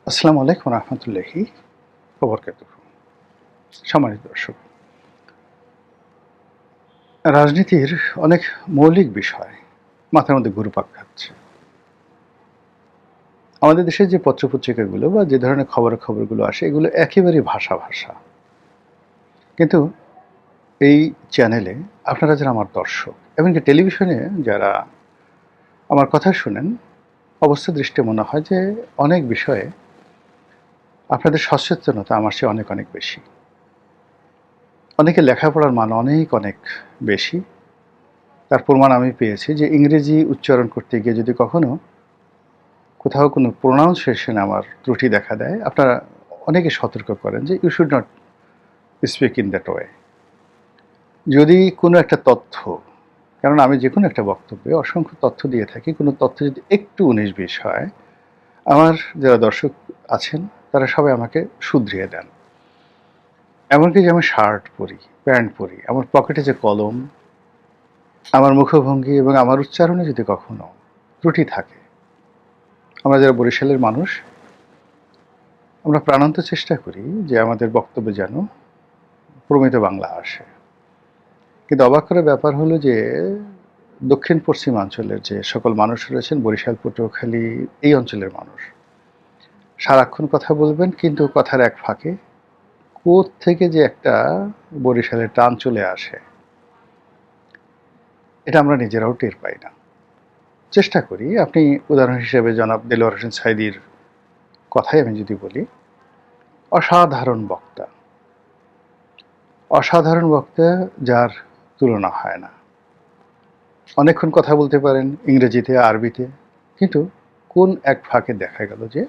আসসালামু আলাইকুম রহমতুল্লাহি ওবরকাতুহু। সম্মানিত দর্শক, রাজনীতির অনেক মৌলিক বিষয় মাথার মধ্যে ঘুরপাক খাচ্ছে। আমাদের দেশের যে পত্রপত্রিকাগুলো বা যে ধরনের খবরগুলো আসে এগুলো একেবারেই ভাষা। কিন্তু এই চ্যানেলে আপনারা যারা আমার দর্শক, এমনকি টেলিভিশনে যারা আমার কথা শুনেন, অবস্থা দৃষ্টে মনে হয় যে অনেক বিষয়ে আপনাদের সচেতনতা আমার চেয়ে অনেক বেশি। অনেকে লেখাপড়ার মান অনেক বেশি। তার প্রমাণ আমি পেয়েছি যে ইংরেজি উচ্চারণ করতে গিয়ে যদি কখনো কোথাও কোনো প্রোনাউন্সিয়েশনে আমার ত্রুটি দেখা দেয়, আপনারা অনেকে সতর্ক করেন যে you should not speak in that way. যদি কোনো একটা তথ্য, কারণ আমি যে কোনো একটা বক্তব্যে অসংখ্য তথ্য দিয়ে থাকি, কোনো তথ্য যদি একটু 19-20 হয়, আমার যারা দর্শক আছেন তারা সবাই আমাকে শুধরিয়ে দেন। এমনকি যে আমি শার্ট পরি, প্যান্ট পরি, আমার পকেটে যে কলম, আমার মুখভঙ্গি এবং আমার উচ্চারণে যদি কখনো ত্রুটি থাকে, আমরা যারা বরিশালের মানুষ, আমরা প্রাণান্ত চেষ্টা করি যে আমাদের বক্তব্যে যেন প্রমিত বাংলা আসে। কিন্তু অবাক করার ব্যাপার হলো যে দক্ষিণ পশ্চিমাঞ্চলের যে সকল মানুষ রয়েছেন, বরিশাল, পটুয়াখালী, এই অঞ্চলের মানুষ সারাক্ষণ কথা বলবেন, কিন্তু কথার এক ফাঁকে কোত্থেকে যে একটা বরিশালের টান চলে আসে, এটা আমরা নিজেরাও টের পাই না। চেষ্টা করি, আপনি উদাহরণ হিসেবে জনাব দেলোয়ার হোসেন সাঈদীর কথাই আমি যদি বলি, অসাধারণ বক্তা, যার তুলনা হয় না। অনেকক্ষণ কথা বলতে পারেন ইংরেজিতে, আরবিতে, কিন্তু কোন এক ফাঁকে দেখা গেল যে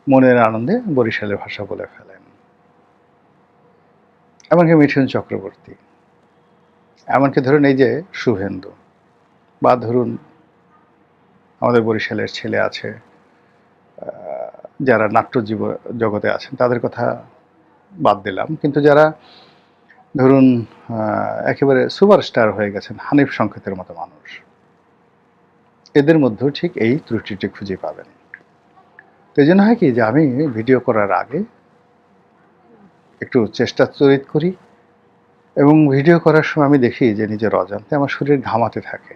মনের আনন্দে বরিশালের ভাষা বলে ফেলেন। এমনকি মিঠুন চক্রবর্তী, এমনকি ধরুন এই যে শুভেন্দু, বা ধরুন আমাদের বরিশালের ছেলে আছে যারা নাট্য জগতে আছেন, তাদের কথা বাদ দিলাম, কিন্তু যারা ধরুন একেবারে সুপারস্টার হয়ে গেছেন, হানিফ সংকেতের মতো মানুষ, এদের মধ্যেও ঠিক এই ত্রুটিটি খুঁজে পাবেন। তো এই জন্য হয় কি যে আমি ভিডিও করার আগে একটু চেষ্টা চরিত করি, এবং ভিডিও করার সময় আমি দেখি যে নিজের অজান্তে আমার শরীর ঘামাতে থাকে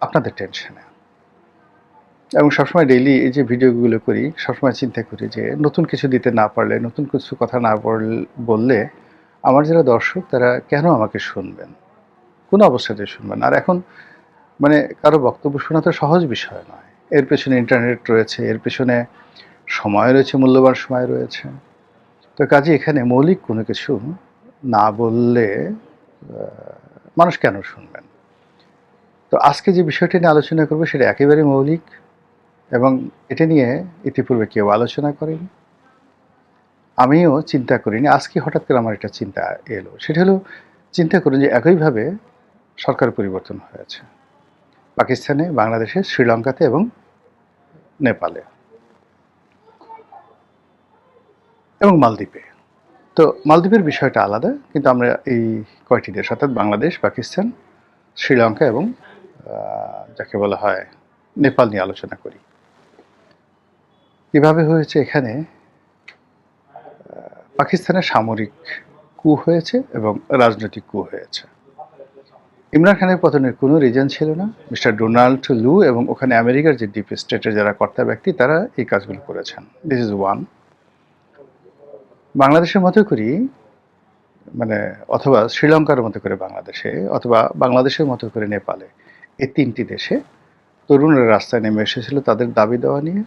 আপনাদের টেনশনে। এবং সবসময় ডেইলি এই যে ভিডিওগুলো করি, সবসময় চিন্তা করি যে নতুন কিছু দিতে না পারলে, নতুন কিছু কথা না বললে আমার যারা দর্শক তারা কেন আমাকে শুনবেন, কোনো অবস্থাতেই শুনবেন। আর এখন মানে কারো বক্তব্য শোনা তো সহজ বিষয় নয়। এর পেছনে ইন্টারনেট রয়েছে, এর পেছনে সময় রয়েছে, মূল্যবান সময় রয়েছে। তো কাজে এখানে মৌলিক কোনো কিছু না বললে মানুষ কেন শুনবেন? তো আজকে যে বিষয়টি নিয়ে আলোচনা করবো সেটা একেবারে মৌলিক, এবং এটা নিয়ে ইতিপূর্বে কেউ আলোচনা করেনি, আমিও চিন্তা করিনি। আজকে হঠাৎ করে আমার একটা চিন্তা এলো। সেটা হলো, চিন্তা করুন যে একইভাবে সরকার পরিবর্তন হয়েছে পাকিস্তানে, বাংলাদেশে, শ্রীলঙ্কাতে এবং নেপালে এবং মালদ্বীপে। তো মালদ্বীপের বিষয়টা আলাদা, কিন্তু আমরা এই কয়টি দেশ অর্থাৎ বাংলাদেশ, পাকিস্তান, শ্রীলঙ্কা এবং যাকে বলা হয় নেপাল নিয়ে আলোচনা করি। কীভাবে হয়েছে? এখানে পাকিস্তানের সামরিক কূ হয়েছে এবং রাজনৈতিক কূ হয়েছে। ইমরান খানের পতনের কোনো রিজন ছিল না। মিস্টার ডোনাল্ড লু এবং ওখানে আমেরিকার যে ডিপ স্টেটের যারা কর্তা ব্যক্তি, তারা এই কাজগুলো করেছেন। This is one. বাংলাদেশের মতো করি, মানে অথবা শ্রীলঙ্কার মতো করে বাংলাদেশে, অথবা বাংলাদেশের মতো করে নেপালে, এই তিনটি দেশে তরুণরা রাস্তায় নেমে এসেছিল তাদের দাবি দেওয়া নিয়ে।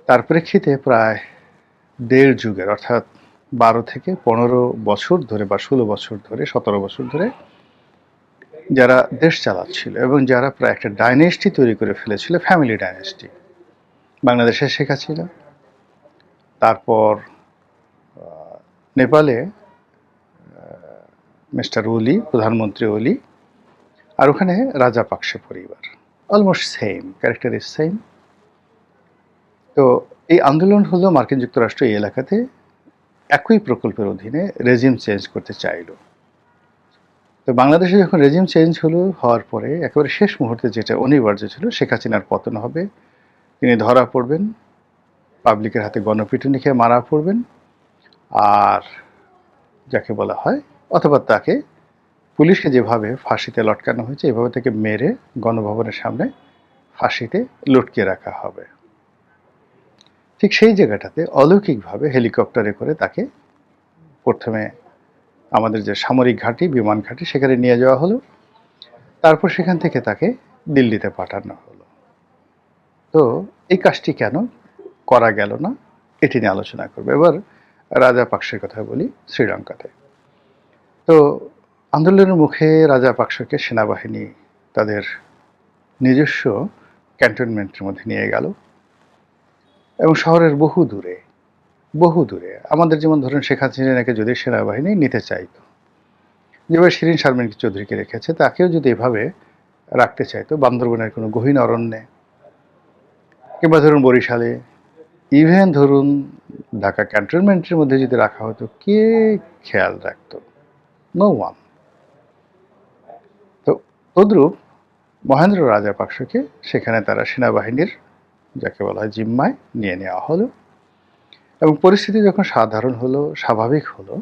তার প্রেক্ষিতে প্রায় 1.5 যুগের, অর্থাৎ 12 থেকে 15 বছর ধরে বা 16 বছর ধরে, 17 বছর ধরে যারা দেশ চালাচ্ছিল এবং যারা প্রায় একটা ডাইনেস্টি তৈরি করে ফেলেছিল, ফ্যামিলি ডাইনেস্টি, বাংলাদেশে শেখ হাসিনা, তারপর নেপালে মিস্টার ওলি, প্রধানমন্ত্রী ওলি, আর ওখানে রাজাপাকসে পরিবার। Almost same, character is same. তো এই আন্দোলন হলো মার্কিন যুক্তরাষ্ট্র এই এলাকাতে একই প্রকল্পের অধীনে রেজিম চেঞ্জ করতে চাইল। তো বাংলাদেশে যখন রেজিম চেঞ্জ হওয়ার পরে একেবারে শেষ মুহূর্তে যেটা অনিবার্য ছিল, শেখ হাসিনার পতন হবে, তিনি ধরা পড়বেন, পাবলিকের হাতে গণপিটুনি খেয়ে মারা পড়বেন, আর যাকে বলা হয়, অথবা তাকে পুলিশকে যেভাবে ফাঁসিতে লটকানো হয়েছে এভাবে তাকে মেরে গণভবনের সামনে ফাঁসিতে লটকিয়ে রাখা হবে। ঠিক সেই জায়গাটাতে অলৌকিকভাবে হেলিকপ্টারে করে তাকে প্রথমে আমাদের যে সামরিক ঘাঁটি, বিমান ঘাঁটি, সেখানে নিয়ে যাওয়া হলো। তারপর সেখান থেকে তাকে দিল্লিতে পাঠানো হলো। তো এই কাজটি কেন করা গেল না, এটি নিয়ে আলোচনা করবো। এবার রাজাপাকসের কথা বলি। শ্রীলঙ্কাতে তো আন্দোলনের মুখে রাজাপাকসকে সেনাবাহিনী তাদের নিজস্ব ক্যান্টনমেন্টের মধ্যে নিয়ে গেল এবং শহরের বহু দূরে আমাদের যেমন ধরুন শেখ হাসিনাকে যদি সেনাবাহিনী নিতে চাইতো, যেভাবে শিরিন শারমিন চৌধুরীকে রেখেছে, তাকেও যদি এভাবে রাখতে চাইতো বান্দরবনের কোনো গহীন অরণ্যে, কিংবা ধরুন বরিশালে, ইভেন ধরুন ঢাকা ক্যান্টনমেন্টের মধ্যে যদি রাখা হতো, কে খেয়াল রাখতো? No one. তো তদ্রূপ মহেন্দ্র রাজাপাকসকে সেখানে তারা সেনাবাহিনীর যাকে বলা হয় জিম্মায় নিয়ে নেওয়া হলো এবং পরিস্থিতি যখন সাধারণ হলো, স্বাভাবিক হলো,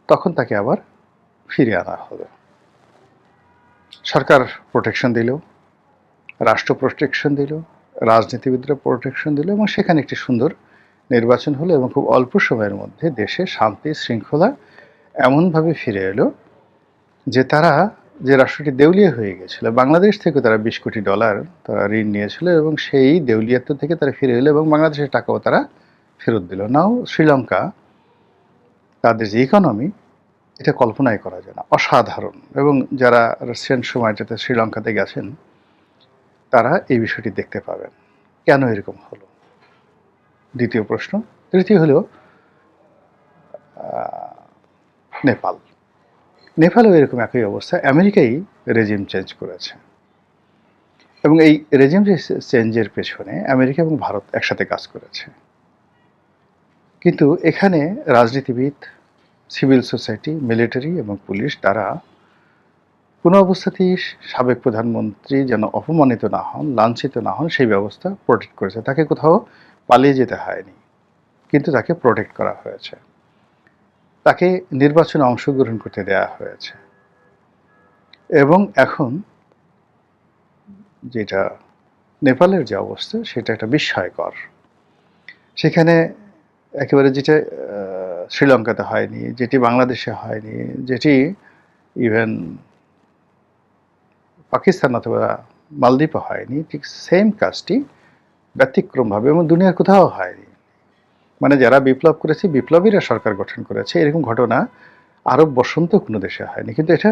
তখন তাকে আবার ফিরিয়ে আনা হলো। সরকার প্রোটেকশন দিল, রাষ্ট্র প্রোটেকশন দিল, রাজনীতিবিদরা প্রোটেকশন দিল এবং সেখানে একটি সুন্দর নির্বাচন হলো এবং খুব অল্প সময়ের মধ্যে দেশে শান্তি শৃঙ্খলা এমনভাবে ফিরে এলো যে তারা যে রাষ্ট্রটি দেউলিয়া হয়ে গেছিল, বাংলাদেশ থেকে তারা $20 কোটি তারা ঋণ নিয়েছিল এবং সেই দেউলিয়াত্ব থেকে তারা ফিরে এলো এবং বাংলাদেশের টাকাও তারা ফেরত দিল। নাও শ্রীলঙ্কা, তাদের যে ইকোনমি, এটা কল্পনাই করা যায় না, অসাধারণ। এবং যারা রিসেন্ট সময়টাতে শ্রীলঙ্কাতে গেছেন তারা এই বিষয়টি দেখতে পাবেন কেন এরকম হলো। দ্বিতীয় প্রশ্ন। তৃতীয় হলো নেপাল। নেপালেও এরকম একই অবস্থা। আমেরিকাই রেজিম চেঞ্জ করেছে এবং এই রেজিম চেঞ্জের পেছনে আমেরিকা এবং ভারত একসাথে কাজ করেছে। কিন্তু এখানে রাজনীতিবিদ, সিভিল সোসাইটি, মিলিটারি এবং পুলিশ তারা কোনো অবস্থাতেই সাবেক প্রধানমন্ত্রী যেন অপমানিত না হন, লাঞ্ছিত না হন, সেই ব্যবস্থা প্রোটেক্ট করেছে। তাকে কোথাও পালিয়ে যেতে হয়নি, কিন্তু তাকে প্রোটেক্ট করা হয়েছে। তাকে নির্বাচনে অংশগ্রহণ করতে দেয়া হয়েছে এবং এখন যেটা নেপালের যে অবস্থা, সেটা একটা বিস্ময়কর। সেখানে একেবারে যেটা শ্রীলঙ্কাতে হয়নি, যেটি বাংলাদেশে হয়নি, যেটি ইভেন পাকিস্তান অথবা মালদ্বীপে হয়নি, ঠিক সেম কাজটি ব্যতিক্রমভাবে এবং দুনিয়ার কোথাও হয়নি। মানে যারা বিপ্লব করেছে, বিপ্লবীরা সরকার গঠন করেছে, এরকম ঘটনা আরব বসন্ত কোনো দেশে হয়নি, কিন্তু এটা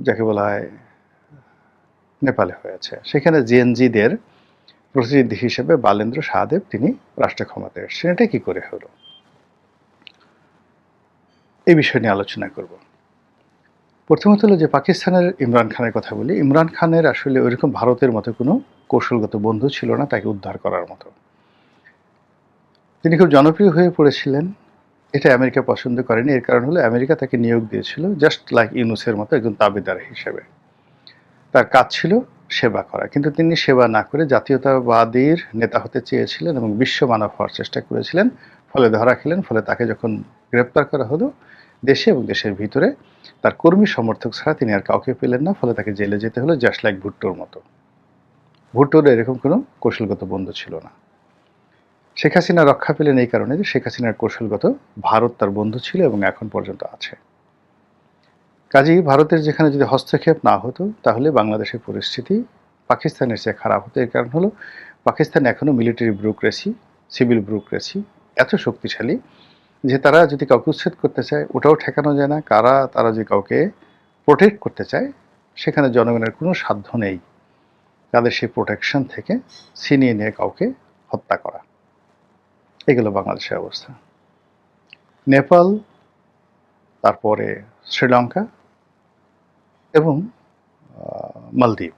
যাকে বলা হয় নেপালে হয়েছে। সেখানে জেএনজিদের প্রতিনিধি হিসেবে বালেন্দ্র শাহদেব তিনি রাষ্ট্র ক্ষমতায় এসেছেন। এটা কি করে হলো, এই বিষয় নিয়ে আলোচনা করব। প্রথমত হলো যে পাকিস্তানের ইমরান খানের কথা বলি। ইমরান খানের আসলে ওইরকম ভারতের মতো কোনো কৌশলগত বন্ধু ছিল না তাকে উদ্ধার করার মতো। তিনি খুব জনপ্রিয় হয়ে পড়েছিলেন, এটা আমেরিকা পছন্দ করেনি। এর কারণ হলো আমেরিকা তাকে নিয়োগ দিয়েছিল জাস্ট লাইক ইউনুসের মতো একজন তাবেদার হিসেবে। তার কাজ ছিল সেবা করা, কিন্তু তিনি সেবা না করে জাতীয়তাবাদীর নেতা হতে চেয়েছিলেন এবং বিশ্ব মানব হওয়ার চেষ্টা করেছিলেন। ফলে ধরা খেলেন। ফলে তাকে যখন গ্রেপ্তার করা হলো দেশে এবং দেশের ভিতরে, তার কর্মী সমর্থক ছাড়া তিনি আর কাউকে পেলেন না। ফলে তাকে জেলে যেতে হলো জাস্ট লাইক ভুট্টোর মতো। ভুট্টোর এরকম কোনো কৌশলগত বন্ধু ছিল না। শেখ হাসিনা রক্ষা পেলেন এই কারণে যে শেখ হাসিনার কৌশলগত ভারত তার বন্ধু ছিল এবং এখন পর্যন্ত আছে। কাজেই ভারতের যেখানে যদি হস্তক্ষেপ না হতো তাহলে বাংলাদেশের পরিস্থিতি পাকিস্তানের চেয়ে খারাপ হতো। এর কারণ হলো পাকিস্তান এখনও মিলিটারি ব্যুরোক্রেসি, সিভিল ব্যুরোক্রেসি এত শক্তিশালী যে তারা যদি কাউকে উচ্ছেদ করতে চায় ওটাও ঠেকানো যায় না। তারা যদি কাউকে প্রোটেক্ট করতে চায় সেখানে জনগণের কোনো সাধ্য নেই তাদের সেই প্রোটেকশন থেকে ছিনিয়ে নিয়ে কাউকে হত্যা করা। এগুলো বাংলাদেশের অবস্থা। নেপাল, তারপরে শ্রীলঙ্কা এবং মালদ্বীপ,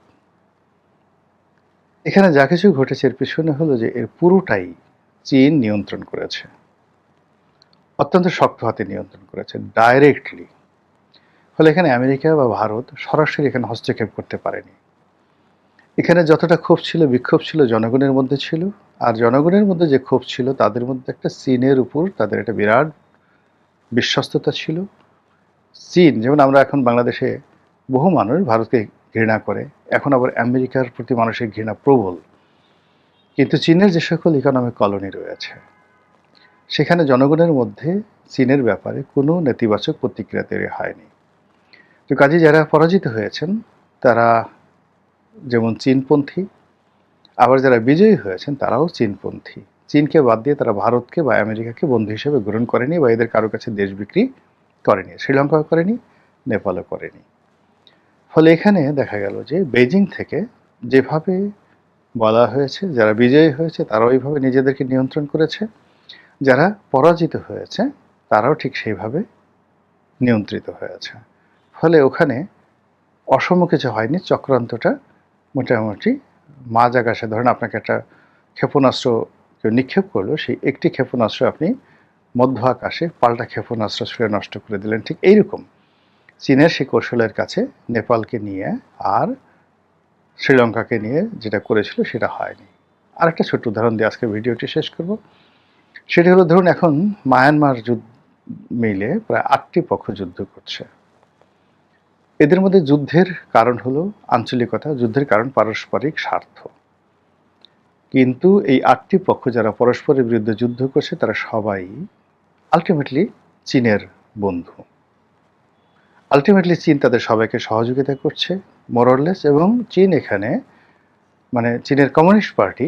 এখানে যা কিছু ঘটেছে এর পিছনে হলো যে এর পুরোটাই চীন নিয়ন্ত্রণ করেছে, অত্যন্ত শক্ত হাতে নিয়ন্ত্রণ করেছে, ডাইরেক্টলি। ফলে এখানে আমেরিকা বা ভারত সরাসরি এখানে হস্তক্ষেপ করতে পারেনি। এখানে যতটা ক্ষোভ ছিল, বিক্ষোভ ছিল জনগণের মধ্যে ছিল। আর জনগণের মধ্যে যে ক্ষোভ ছিল তাদের মধ্যে একটা চীনের উপর তাদের একটা বিরাট বিশ্বস্ততা ছিল। চীন যেমন আমরা এখন বাংলাদেশে বহু মানুষ ভারতকে ঘৃণা করে, এখন আবার আমেরিকার প্রতি মানুষের ঘৃণা প্রবল। কিন্তু চীনের যে সকল ইকোনমিক কলোনি রয়েছে সেখানে জনগণের মধ্যে চীনের ব্যাপারে কোনো নেতিবাচক প্রতিক্রিয়া তৈরি হয়নি। তো কাজে যারা পরাজিত হয়েছেন তারা যেমন চীনপন্থী, আবার যারা বিজয়ী হয়েছেন তারাও চীনপন্থী। চীনকে বাদ দিয়ে তারা ভারতকে বা আমেরিকাকে বন্ধু হিসেবে গ্রহণ করেনি বা এদের কারো কাছে দেশ বিক্রি করেনি, শ্রীলঙ্কাও করেনি, নেপালও করেনি। ফলে এখানে দেখা গেল যে বেজিং থেকে যেভাবে বলা হয়েছে যারা বিজয়ী হয়েছে তারা ওইভাবে নিজেদেরকে নিয়ন্ত্রণ করেছে, যারা পরাজিত হয়েছে তারাও ঠিক সেইভাবে নিয়ন্ত্রিত হয়েছে। ফলে ওখানে অসম কিছু হয়নি, চক্রান্তটা মোটামুটি মাঝ আকাশে, ধরেন আপনাকে একটা ক্ষেপণাস্ত্র কেউ নিক্ষেপ করলো, সেই একটি ক্ষেপণাস্ত্র আপনি মধ্য আকাশে পাল্টা ক্ষেপণাস্ত্র ছুড়ে নষ্ট করে দিলেন। ঠিক এইরকম চীনের সেই কৌশলের কাছে নেপালকে নিয়ে আর শ্রীলঙ্কাকে নিয়ে যেটা করেছিল সেটা হয়নি। আর একটা ছোট্ট উদাহরণ দিয়ে আজকে ভিডিওটি শেষ করব। সেটি হলো, ধরুন এখন মায়ানমার যুদ্ধ মিলে প্রায় 8টি পক্ষ যুদ্ধ করছে। এদের মধ্যে যুদ্ধের কারণ হলো আঞ্চলিকতা, যুদ্ধের কারণ পারস্পরিক স্বার্থ। কিন্তু এই 8টি পক্ষ যারা পরস্পরের বিরুদ্ধে যুদ্ধ করছে তারা সবাই আলটিমেটলি চীনের বন্ধু। আলটিমেটলি চীন তাদের সবাইকে সহযোগিতা করছে মোরলেস, এবং চীন এখানে মানে চীনের কমিউনিস্ট পার্টি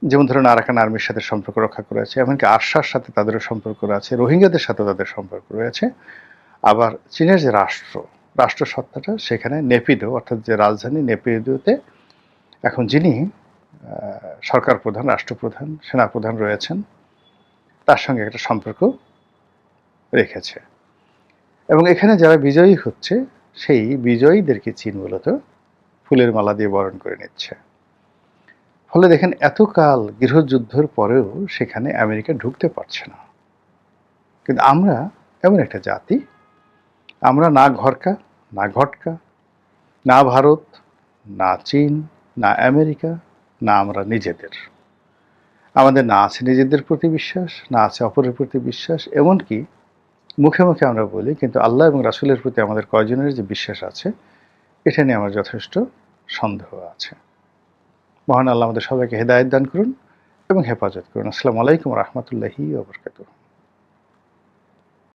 যেমন ধরুন আরাকান আর্মির সাথে সম্পর্ক রক্ষা করেছে, এমনকি আরশার সাথে তাদেরও সম্পর্ক আছে, রোহিঙ্গাদের সাথে তাদের সম্পর্ক রয়েছে। আবার চীনের যে রাষ্ট্রসত্তাটা সেখানে নেপিদো, অর্থাৎ যে রাজধানী নেপিদোতে এখন যিনি সরকার প্রধান, রাষ্ট্রপ্রধান, সেনাপ্রধান রয়েছেন তার সঙ্গে একটা সম্পর্ক রেখেছে। এবং এখানে যারা বিজয়ী হচ্ছে সেই বিজয়ীদেরকে চীন মূলত ফুলের মালা দিয়ে বরণ করে নিচ্ছে। ফলে দেখেন এতকাল গৃহযুদ্ধের পরেও সেখানে আমেরিকা ঢুকতে পারছে না। কিন্তু আমরা এমন একটা জাতি, আমরা না ঘরকা, না ঘটকা, না ভারত, না চীন, না আমেরিকা, না আমরা নিজেদের। আমাদের না আছে নিজেদের প্রতি বিশ্বাস, না আছে অপরের প্রতি বিশ্বাস। এমনকি মুখে মুখে আমরা বলি, কিন্তু আল্লাহ এবং রাসূলের প্রতি আমাদের কয়জনের যে বিশ্বাস আছে এটা নিয়ে আমার যথেষ্ট সন্দেহ আছে। মহান আল্লাহ আমাদের সবাইকে হেদায়েত দান করুন এবং হেফাজত করুন। আসসালামু আলাইকুম ওয়া রাহমাতুল্লাহি ওয়া বারাকাতুহু।